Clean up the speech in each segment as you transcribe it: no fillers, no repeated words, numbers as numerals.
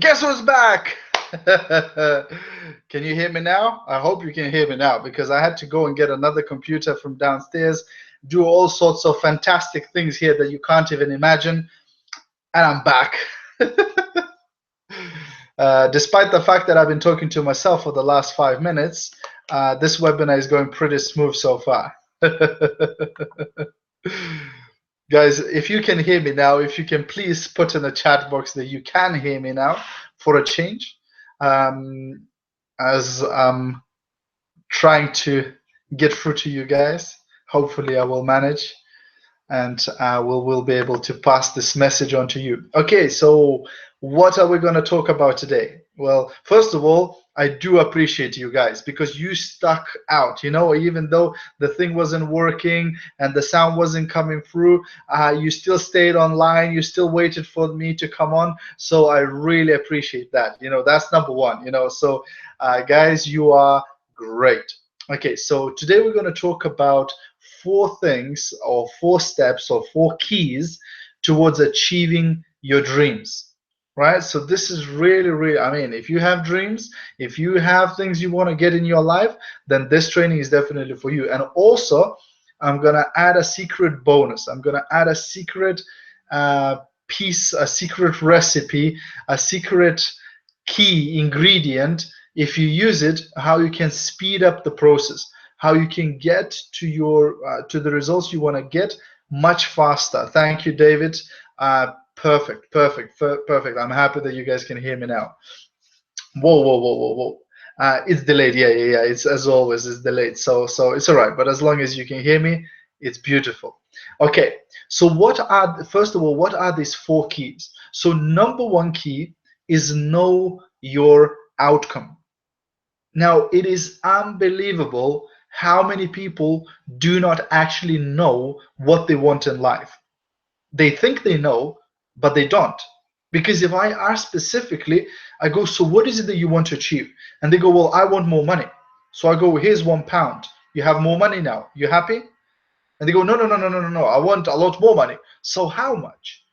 Guess who's back? Can you hear me now? I hope you can hear me now because I had to go and get another computer from downstairs, do all sorts of fantastic things here that you can't even imagine, and I'm back. Despite the fact that I've been talking to myself for the last 5 minutes, this webinar is going pretty smooth so far. Guys, if you can hear me now, if you can please put in the chat box that you can hear me now for a change, as I'm trying to get through to you guys. Hopefully I will manage, and we'll be able to pass this message on to you. Okay, so what are we going to talk about today? Well, first of all, I do appreciate you guys because you stuck out, even though the thing wasn't working and the sound wasn't coming through, you still stayed online, you still waited for me to come on. So I really appreciate that. That's number one. So guys, you are great. Okay, so today we're going to talk about 4 things or 4 steps or 4 keys towards achieving your dreams, right? So this is really, I mean, if you have dreams, if you have things you want to get in your life, then this training is definitely for you. And also, I'm going to add a secret bonus. I'm going to add a secret piece, a secret recipe, a secret key ingredient. If you use it, how you can speed up the process, how you can get to your to the results you want to get much faster. Thank you, David. Perfect. I'm happy that you guys can hear me now. Whoa. It's delayed. Yeah. It's, as always, it's delayed. So it's all right. But as long as you can hear me, it's beautiful. Okay. So first of all, what are these 4 keys? So number 1 key is know your outcome. Now, it is unbelievable how many people do not actually know what they want in life. They think they know, but they don't. Because if I ask specifically, I go, so what is it that you want to achieve? And they go, well, I want more money. So I go, here's £1. You have more money now. You happy? And they go, no. I want a lot more money. So how much?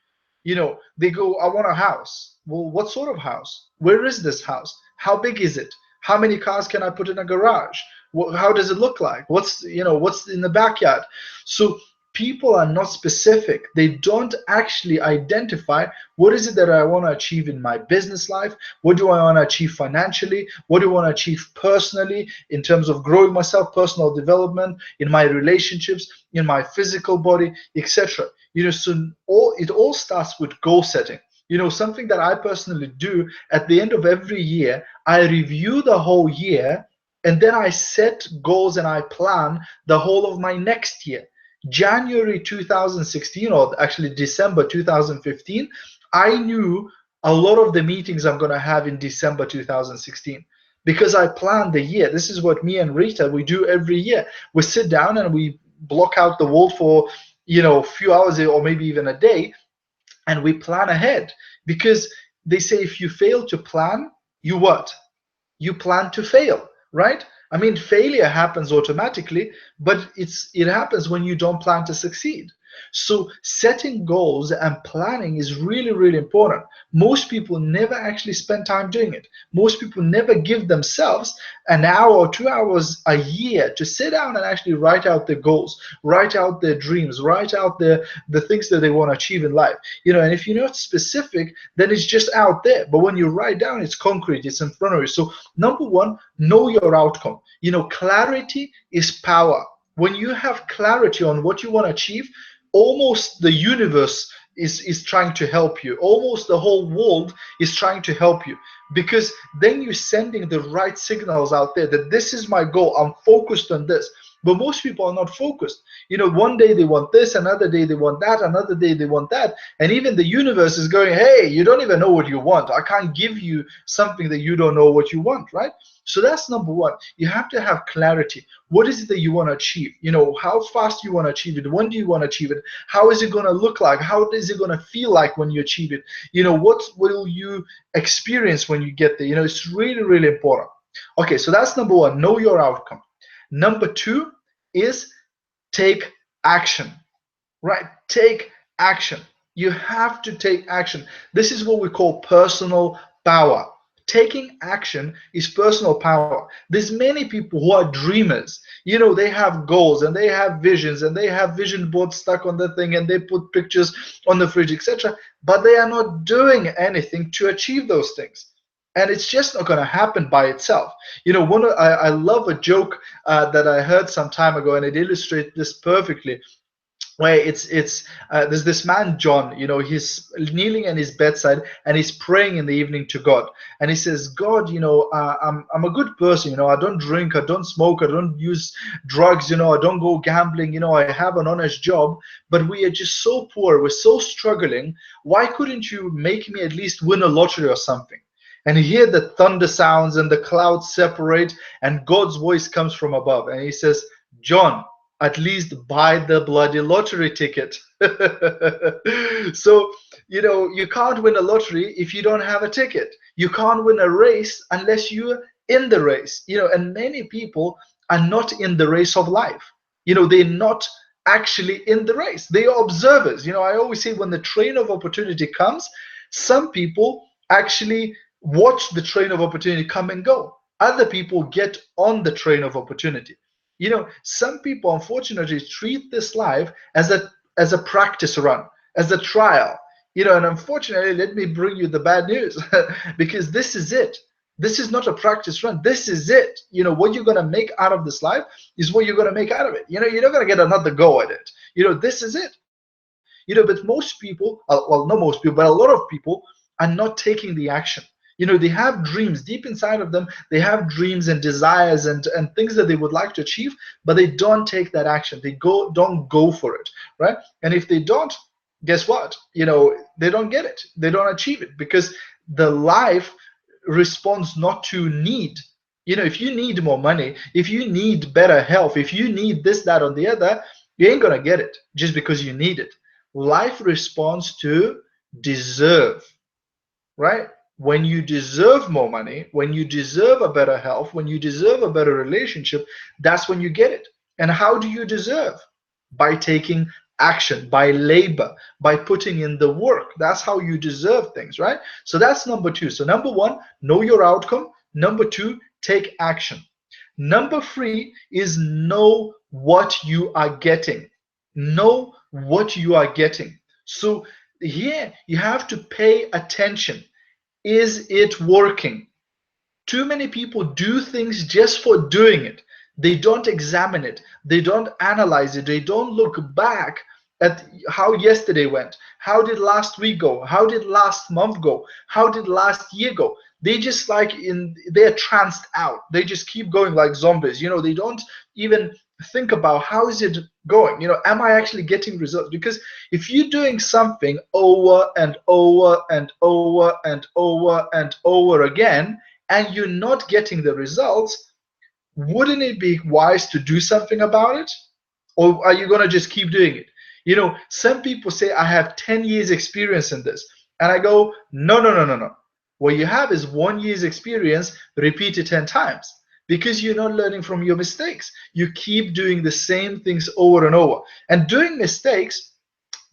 They go, I want a house. Well, what sort of house? Where is this house? How big is it? How many cars can I put in a garage? How does it look like? What's in the backyard? So people are not specific. They don't actually identify what is it that I want to achieve in my business life? What do I want to achieve financially? What do I want to achieve personally in terms of growing myself, personal development, in my relationships, in my physical body, etc. So it all starts with goal setting. Something that I personally do at the end of every year, I review the whole year, and then I set goals and I plan the whole of my next year. January 2016, or actually December 2015, I knew a lot of the meetings I'm going to have in December 2016 because I planned the year. This is what me and Rita, we do every year. We sit down and we block out the world for a few hours or maybe even a day, and we plan ahead, because they say if you fail to plan, you what? You plan to fail, right? I mean, failure happens automatically, but it happens when you don't plan to succeed. So setting goals and planning is really important. Most people never actually spend time doing it. Most people never give themselves an hour or 2 hours a year to sit down and actually write out their goals, write out their dreams, write out the things that they want to achieve in life. And if you're not specific, then it's just out there. But when you write down, it's concrete, it's in front of you. So number 1, know your outcome. Clarity is power. When you have clarity on what you want to achieve, almost the universe is trying to help you. Almost the whole world is trying to help you, because then you're sending the right signals out there that this is my goal, I'm focused on this. But most people are not focused. One day they want this, another day they want that, another day they want that. And even the universe is going, hey, you don't even know what you want. I can't give you something that you don't know what you want, right? So that's number 1. You have to have clarity. What is it that you want to achieve? How fast you want to achieve it? When do you want to achieve it? How is it going to look like? How is it going to feel like when you achieve it? What will you experience when you get there? It's really important. Okay, so that's number 1. Know your outcome. Number 2 is take action, right? Take action. You have to take action. This is what we call personal power. Taking action is personal power. There's many people who are dreamers. You know, they have goals and they have visions and they have vision boards stuck on the thing and they put pictures on the fridge, etc. But they are not doing anything to achieve those things. And it's just not going to happen by itself. You know, I love a joke that I heard some time ago, and it illustrates this perfectly, where there's this man John, you know, he's kneeling at his bedside and he's praying in the evening to God, and he says, God, you know, I'm a good person, you know, I don't drink, I don't smoke, I don't use drugs, you know, I don't go gambling, you know, I have an honest job, but we are just so poor, we're so struggling. Why couldn't you make me at least win a lottery or something? And you hear the thunder sounds and the clouds separate and God's voice comes from above and he says, John, at least buy the bloody lottery ticket. So, you know, you can't win a lottery if you don't have a ticket. You can't win a race unless you're in the race. You know, and many people are not in the race of life. You know, they're not actually in the race. They are observers. You know, I always say when the train of opportunity comes, some people actually watch the train of opportunity come and go. Other people get on the train of opportunity. You know, some people unfortunately treat this life as a practice run, as a trial. You know, and unfortunately, let me bring you the bad news because this is it. This is not a practice run. This is it. You know, what you're going to make out of this life is what you're going to make out of it. You know, you're not going to get another go at it. You know, this is it. You know, but most people, well, not most people, but a lot of people are not taking the action. You know, they have dreams deep inside of them. They have dreams and desires and things that they would like to achieve, but they don't take that action. They don't go for it, right? And if they don't, guess what? You know, they don't get it. They don't achieve it because the life responds not to need. You know, if you need more money, if you need better health, if you need this, that, or the other, you ain't gonna get it just because you need it. Life responds to deserve, right? When you deserve more money, when you deserve a better health, when you deserve a better relationship, that's when you get it. And how do you deserve? By taking action, by labor, by putting in the work. That's how you deserve things, right? So that's number two. So number one, know your outcome. Number two, take action. Number three is know what you are getting. Know what you are getting. So here you have to pay attention. Is it working? Too many people do things just for doing it. They don't examine it. They don't analyze it. They don't look back at how yesterday went. How did last week go? How did last month go? How did last year go? They just they're tranced out. They just keep going like zombies. You know, they don't even think about how is it going. You know, am I actually getting results? Because if you're doing something over and over and over and over and over again, and you're not getting the results, wouldn't it be wise to do something about it? Or are you going to just keep doing it? You know, some people say, I have 10 years experience in this. And I go, no, no, no, no, no. What you have is 1 year's experience repeated 10 times because you're not learning from your mistakes. You keep doing the same things over and over. And doing mistakes,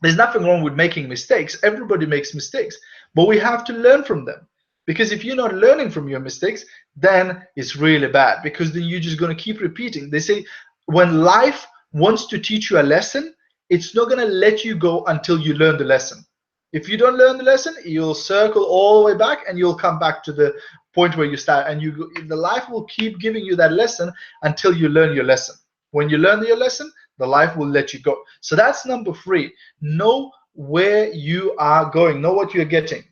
there's nothing wrong with making mistakes. Everybody makes mistakes, but we have to learn from them. Because if you're not learning from your mistakes, then it's really bad because then you're just going to keep repeating. They say when life wants to teach you a lesson, it's not going to let you go until you learn the lesson. If you don't learn the lesson, you'll circle all the way back and you'll come back to the point where you start. And the life will keep giving you that lesson until you learn your lesson. When you learn your lesson, the life will let you go. So that's number three. Know where you are going. Know what you're getting.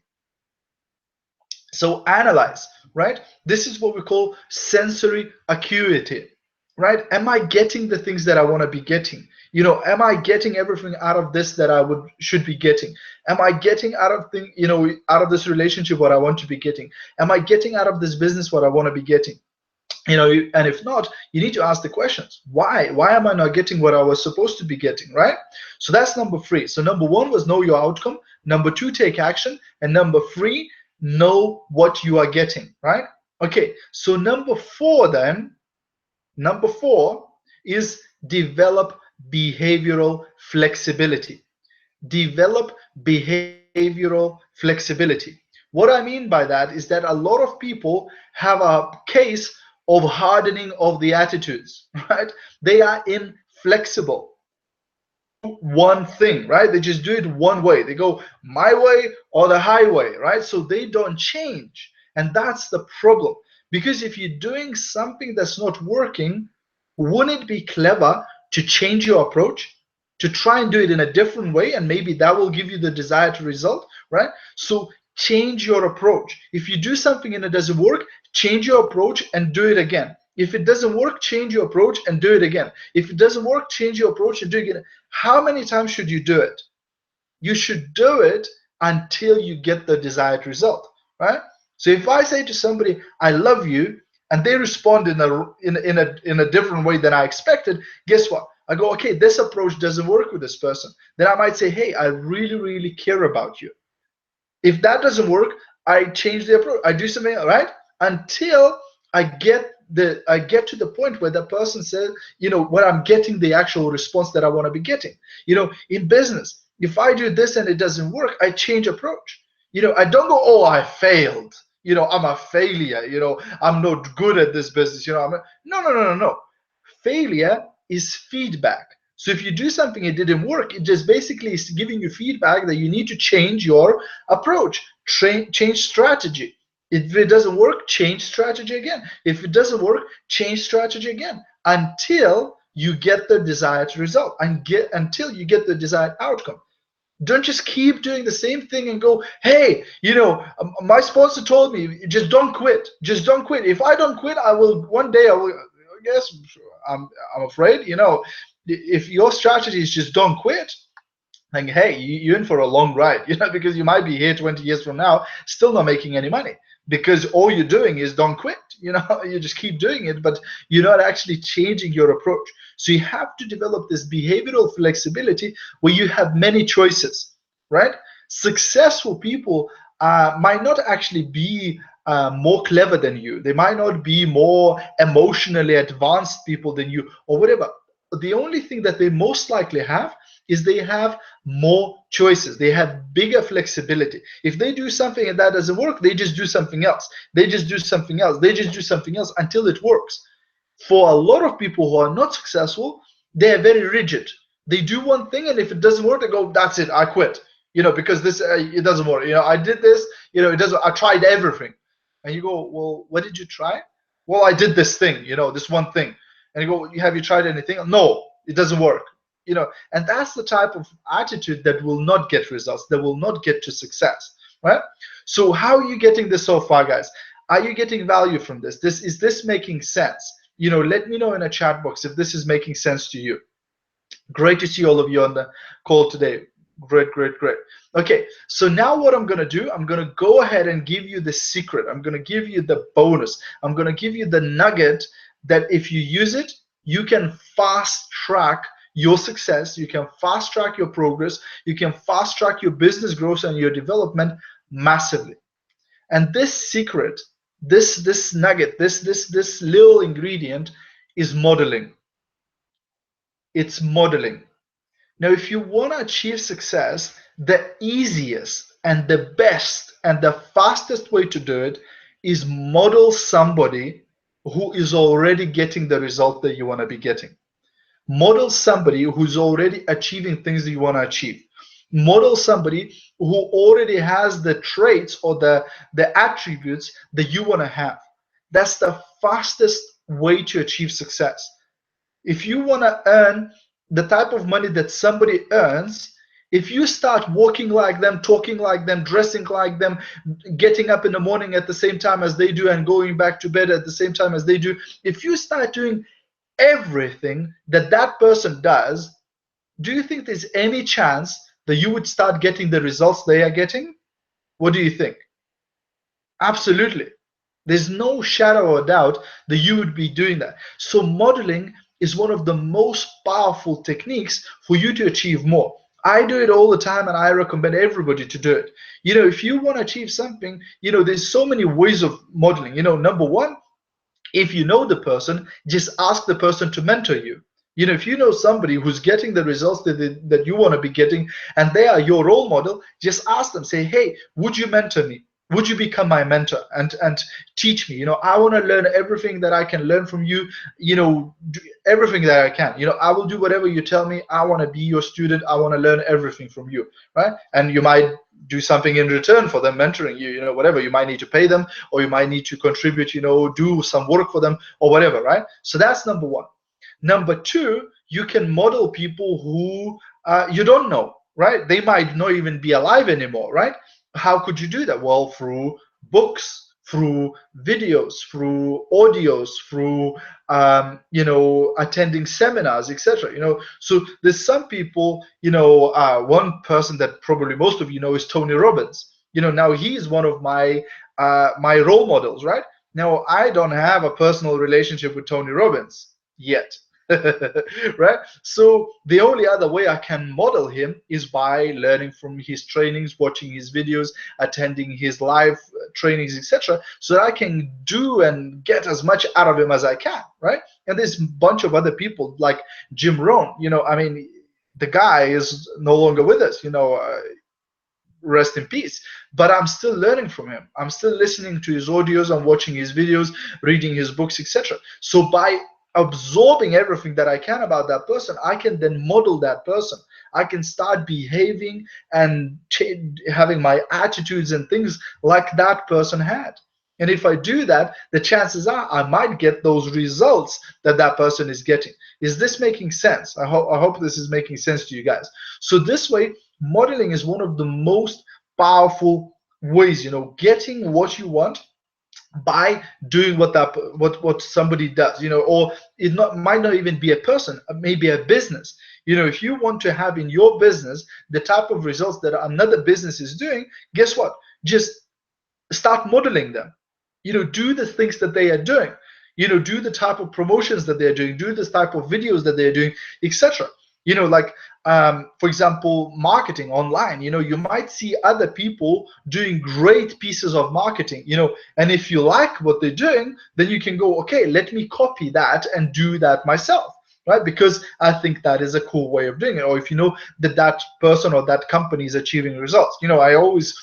So analyze, right? This is what we call sensory acuity, right? Am I getting the things that I want to be getting? You know, am I getting everything out of this that I should be getting? Am I getting out of this relationship what I want to be getting? Am I getting out of this business what I want to be getting? You know, and if not, you need to ask the questions. Why am I not getting what I was supposed to be getting, right? So that's number three. So number one was know your outcome. Number two, take action. And number three, know what you are getting, right? Okay, so number four is develop behavioral flexibility. Develop behavioral flexibility. What I mean by that is that a lot of people have a case of hardening of the attitudes, right? They are inflexible. One thing, right? They just do it one way. They go my way or the highway, right? So they don't change. And that's the problem. Because if you're doing something that's not working, wouldn't it be clever to change your approach? To try and do it in a different way, and maybe that will give you the desired result, right? So change your approach. If you do something and it doesn't work, change your approach and do it again. If it doesn't work, change your approach and do it again. If it doesn't work, change your approach and do it again. How many times should you do it? You should do it until you get the desired result, right? So if I say to somebody, I love you, and they respond in a different way than I expected, guess what? I go, okay, this approach doesn't work with this person. Then I might say, hey, I really, really care about you. If that doesn't work, I change the approach. I do something, right? Until I get to the point where the person says, when I'm getting the actual response that I want to be getting. In business, if I do this and it doesn't work, I change approach. I don't go, oh, I failed. I'm a failure. I'm not good at this business. No. Failure is feedback. So if you do something it didn't work, it just basically is giving you feedback that you need to change your approach, change strategy. If it doesn't work, change strategy again. If it doesn't work, change strategy again until you get the desired result and until you get the desired outcome. Don't just keep doing the same thing and go, hey, my sponsor told me, just don't quit. Just don't quit. If I don't quit, one day I will. Yes, I'm afraid, if your strategy is just don't quit, then hey, you're in for a long ride, because you might be here 20 years from now still not making any money because all you're doing is don't quit. You just keep doing it, but you're not actually changing your approach. So you have to develop this behavioral flexibility where you have many choices, right? Successful people might not actually be more clever than you. They might not be more emotionally advanced people than you or whatever. The only thing that they most likely have is they have more choices. They have bigger flexibility. If they do something and that doesn't work, they just do something else. They just do something else. They just do something else until it works. For a lot of people who are not successful, they are very rigid. They do one thing, and if it doesn't work, they go, that's it, I quit. Because this it doesn't work. I did this, it doesn't. I tried everything. And you go, well, what did you try? Well, I did this thing, this one thing. And you go, have you tried anything? No, it doesn't work. And that's the type of attitude that will not get results, that will not get to success, right? So how are you getting this so far, guys? Are you getting value from this? Is this making sense? Let me know in a chat box if this is making sense to you. Great to see all of you on the call today. Great. Okay, so now what I'm going to do, I'm going to go ahead and give you the secret. I'm going to give you the bonus. I'm going to give you the nugget that if you use it, you can fast track your success, you can fast track your progress, you can fast track your business growth and your development massively. And this secret, this nugget, this little ingredient is modeling. It's modeling. Now, if you want to achieve success, the easiest and the best and the fastest way to do it is model somebody who is already getting the result that you want to be getting. Model somebody who's already achieving things that you want to achieve. Model somebody who already has the traits or the attributes that you want to have. That's the fastest way to achieve success. If you want to earn the type of money that somebody earns, if you start walking like them, talking like them, dressing like them, getting up in the morning at the same time as they do and going back to bed at the same time as they do, if you start doing everything that that person does, do you think there's any chance that you would start getting the results they are getting? What do you think? Absolutely. There's no shadow of doubt that you would be doing that. So modeling is one of the most powerful techniques for you to achieve more. I do it all the time and I recommend everybody to do it. If you want to achieve something, there's so many ways of modeling. Number one, if you know the person, just ask the person to mentor you. If you know somebody who's getting the results that you want to be getting and they are your role model, just ask them, say, hey, would you mentor me? Would you become my mentor and teach me? I want to learn everything that I can learn from you. Do everything that I can. I will do whatever you tell me. I want to be your student. I want to learn everything from you, right? And you might do something in return for them mentoring you. Whatever, you might need to pay them, or you might need to contribute. Do some work for them or whatever, right? So that's number one. Number two, you can model people who you don't know, right? They might not even be alive anymore, right? How could you do that? Well, through books, through videos, through audios, through attending seminars, etc. So there's some people. One person that probably most of you know is Tony Robbins. Now he is one of my role models, right? Now I don't have a personal relationship with Tony Robbins yet. Right? So the only other way I can model him is by learning from his trainings, watching his videos, attending his live trainings, etc., so that I can do and get as much out of him as I can, right? And there's a bunch of other people like Jim Rohn. I mean, the guy is no longer with us. Rest in peace. But I'm still learning from him. I'm still listening to his audios, I'm watching his videos, reading his books, etc. So by absorbing everything that I can about that person, I can then model that person. I can start behaving and having my attitudes and things like that person had. And if I do that, the chances are I might get those results that that person is getting. Is this making sense? I hope this is making sense to you guys. So this way, modeling is one of the most powerful ways, getting what you want by doing what somebody does, or might not even be a person, maybe a business. If you want to have in your business the type of results that another business is doing, guess what? Just start modeling them. Do the things that they are doing. Do the type of promotions that they're doing, do this type of videos that they're doing, etc. Like for example, marketing online. You might see other people doing great pieces of marketing, and if you like what they're doing, then you can go, okay, let me copy that and do that myself, right? Because I think that is a cool way of doing it. Or if you know that that person or that company is achieving results. I always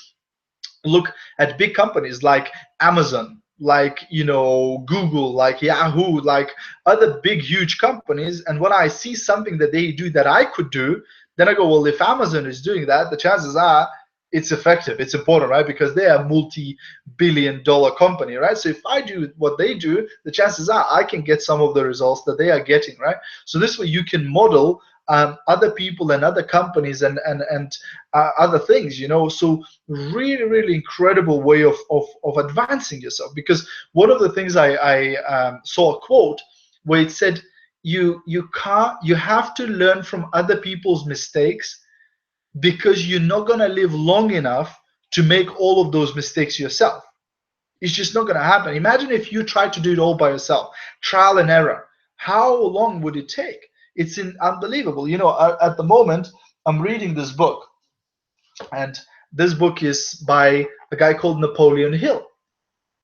look at big companies like Amazon, like Google, like Yahoo, like other big huge companies, and when I see something that they do that I could do, then I go, well, if Amazon is doing that, the chances are it's effective, it's important, right? Because they are a multi-billion-dollar company, right? So if I do what they do, the chances are I can get some of the results that they are getting, right? So this way you can model other people and other companies and other things, so really incredible way of advancing yourself. Because one of the things I saw a quote where it said, you have to learn from other people's mistakes, because you're not going to live long enough to make all of those mistakes yourself. It's just not going to happen. Imagine if you tried to do it all by yourself, trial and error. How long would it take? It's unbelievable. At the moment, I'm reading this book, and this book is by a guy called Napoleon Hill.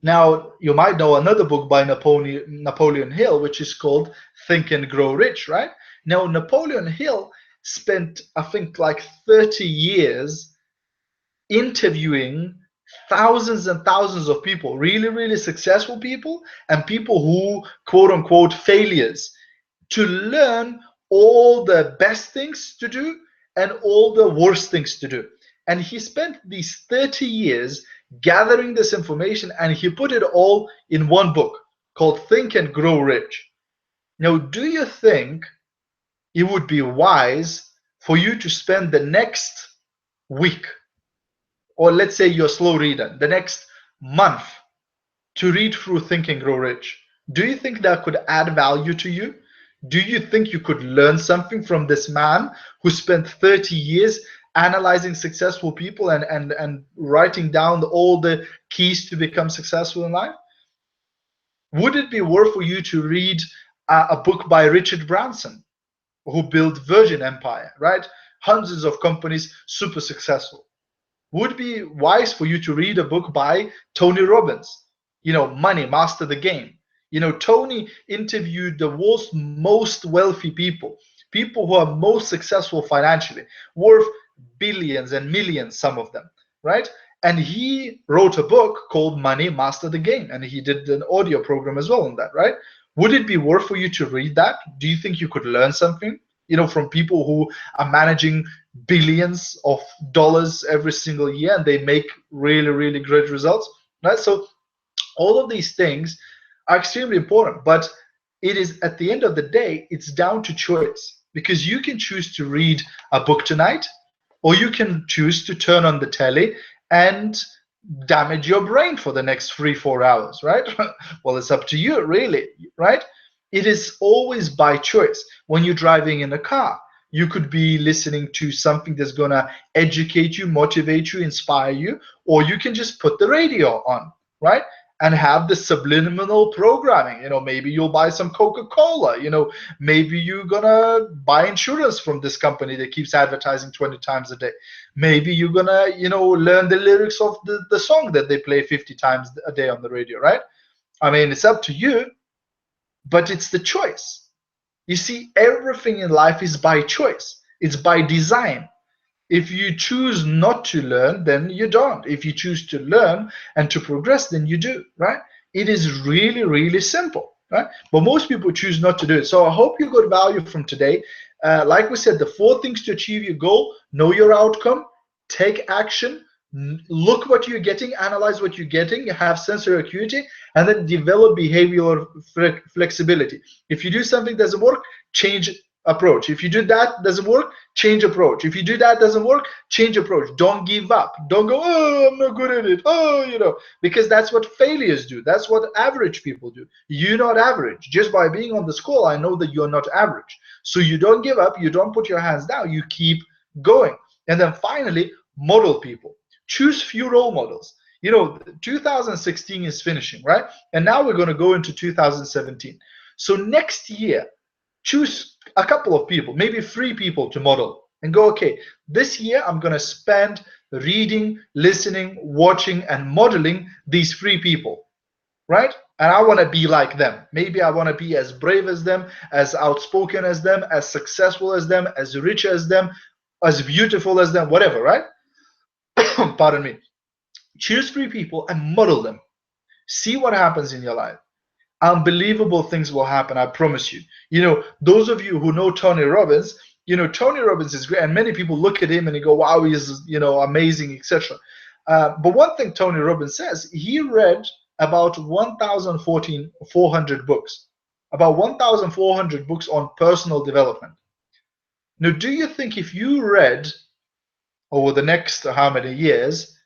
Now, you might know another book by Napoleon Hill, which is called Think and Grow Rich, right? Now, Napoleon Hill spent, I think, like 30 years interviewing thousands and thousands of people, really successful people, and people who, quote unquote, failures, to learn all the best things to do and all the worst things to do. And he spent these 30 years gathering this information, and he put it all in one book called Think and Grow Rich. Now, do you think it would be wise for you to spend the next week, or let's say you're a slow reader, the next month, to read through Think and Grow Rich? Do you think that could add value to you? Do you think you could learn something from this man who spent 30 years analyzing successful people and writing down all the keys to become successful in life? Would it be worth for you to read a book by Richard Branson, who built Virgin Empire, right? Hundreds of companies, super successful. Would it be wise for you to read a book by Tony Robbins, Money, Master the Game? Tony interviewed the world's most wealthy people who are most successful financially, worth billions and millions, some of them, right? And he wrote a book called Money Master the Game, and he did an audio program as well on that, right? Would it be worth for you to read that? Do you think you could learn something, from people who are managing billions of dollars every single year and they make really, really great results, right? So all of these things are extremely important, but it is, at the end of the day, it's down to choice, because you can choose to read a book tonight, or you can choose to turn on the telly and damage your brain for the next 3-4 hours, right? Well, it's up to you, really, right? It is always by choice. When you're driving in a car, you could be listening to something that's going to educate you, motivate you, inspire you, or you can just put the radio on, right? And have the subliminal programming. Maybe you'll buy some Coca-Cola. Maybe you're gonna buy insurance from this company that keeps advertising 20 times a day. Maybe you're gonna, learn the lyrics of the song that they play 50 times a day on the radio, right? I mean, it's up to you, but it's the choice. You see, everything in life is by choice. It's by design. If you choose not to learn, then you don't. If you choose to learn and to progress, then you do, right? It is really, really simple, right? But most people choose not to do it. So I hope you got value from today. Like we said, the 4 things to achieve your goal: know your outcome, take action, look what you're getting, analyze what you're getting, have sensory acuity, and then develop behavioral flexibility. If you do something that doesn't work, change approach. If you do that, doesn't work, change approach. If you do that, doesn't work, change approach. Don't give up. Don't go, oh, I'm not good at it. Because that's what failures do. That's what average people do. You're not average. Just by being on this call, I know that you're not average. So you don't give up. You don't put your hands down. You keep going. And then finally, model people. Choose few role models. 2016 is finishing, right? And now we're going to go into 2017. So next year, choose a couple of people, maybe 3 people to model, and go, okay, this year I'm going to spend reading, listening, watching, and modeling these 3 people, right? And I want to be like them. Maybe I want to be as brave as them, as outspoken as them, as successful as them, as rich as them, as beautiful as them, whatever, right? Pardon me. Choose 3 people and model them. See what happens in your life. Unbelievable things will happen, I promise you. Those of you who know Tony Robbins, Tony Robbins is great, and many people look at him and they go, wow, he's amazing, etc. But one thing Tony Robbins says, he read about 1,400 books, about 1,400 books on personal development. Now, do you think if you read over the next how many years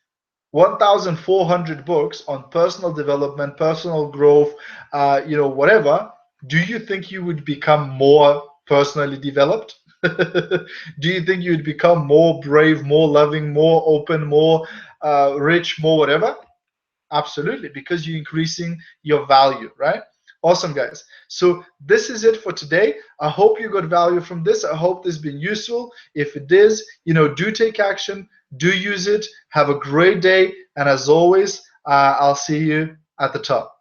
1,400 books on personal development, personal growth, whatever, do you think you would become more personally developed? Do you think you'd become more brave, more loving, more open, more rich, more whatever? Absolutely, because you're increasing your value, right? Awesome, guys. So this is it for today. I hope you got value from this. I hope this has been useful. If it is, do take action, do use it. Have a great day. And as always, I'll see you at the top.